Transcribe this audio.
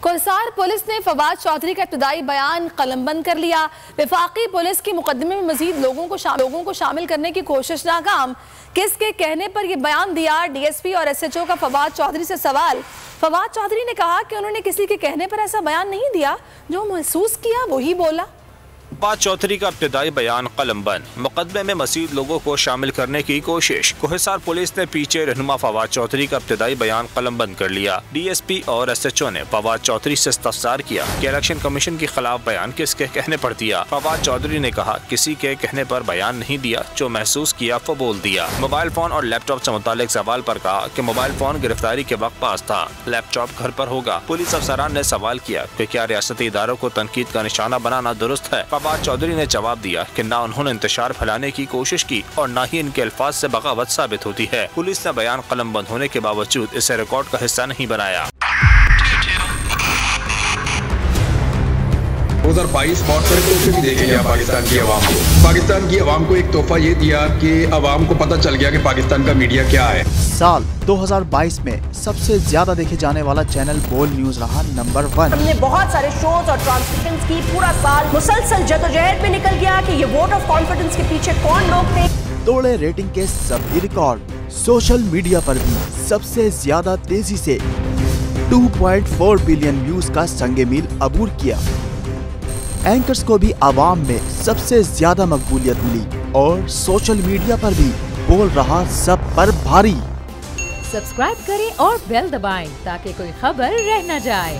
कोहिसार police ने फवाद चौधरी का इब्तदाई बयान कलमबंद कर लिया। वफाकी पुलिस की मुकदमे में मजीद लोगों को शामिल करने की कोशिश नाकाम। किसके कहने पर यह बयान दिया? DSP और SHO का फवाद चौधरी से सवाल। फवाद चौधरी ने कहा कि उन्होंने किसी के कहने पर ऐसा बयान नहीं दिया, जो महसूस किया वही बोला। फवाद चौधरी का इब्तिदाई बयान कलमबंद, मुकदमे में मजीद लोगों को शामिल करने की कोशिश। कोहिसार पुलिस ने पीछे रहनुमा फवाद चौधरी का इब्तिदाई बयान कलमबंद कर लिया। DSP और SHO ने फवाद चौधरी से इस्तफसार किया कि इलेक्शन कमीशन के खिलाफ बयान किसके कहने पर दिया। फवाद चौधरी ने कहा किसी के कहने पर बयान नहीं दिया, जो महसूस किया वो बोल दिया। मोबाइल फोन और लैपटॉप से मुतालिक सवाल पर कहा कि मोबाइल फोन गिरफ्तारी के वक्त पास था, लैपटॉप घर पर होगा। पुलिस अफसरान ने सवाल किया कि क्या रियासती इदारों को तनकीद का निशाना बनाना दुरुस्त है? फवाद चौधरी ने जवाब दिया कि ना उन्होंने इंतशार फैलाने की कोशिश की और ना ही इनके अल्फाज से बगावत साबित होती है। पुलिस ने बयान कलमबंद होने के बावजूद इसे रिकॉर्ड का हिस्सा नहीं बनाया। 2022 बहुत सारे तोहफे भी देखे गया पाकिस्तान की आवाम को। पाकिस्तान की आवाम को एक तोहफा ये दिया कि आवाम को पता चल गया कि पाकिस्तान का मीडिया क्या है। साल 2022 में सबसे ज्यादा देखे जाने वाला चैनल बोल न्यूज रहा नंबर 1। हमने बहुत सारे शोज और ट्रांसमिशंस की, पूरा साल मुसलसल जदोजहद में निकल गया कि ये वोट ऑफ कॉन्फिडेंस के पीछे कौन लोग थे। तोड़े रेटिंग के सभी रिकॉर्ड। सोशल मीडिया पर भी सबसे ज्यादा तेजी से 2.4 बिलियन व्यूज का संगे मील अबूर किया। एंकर्स को भी आवाम में सबसे ज्यादा मकबूलियत मिली और सोशल मीडिया पर भी बोल रहा सब पर भारी। सब्सक्राइब करें और बेल दबाएं ताकि कोई खबर रह न जाए।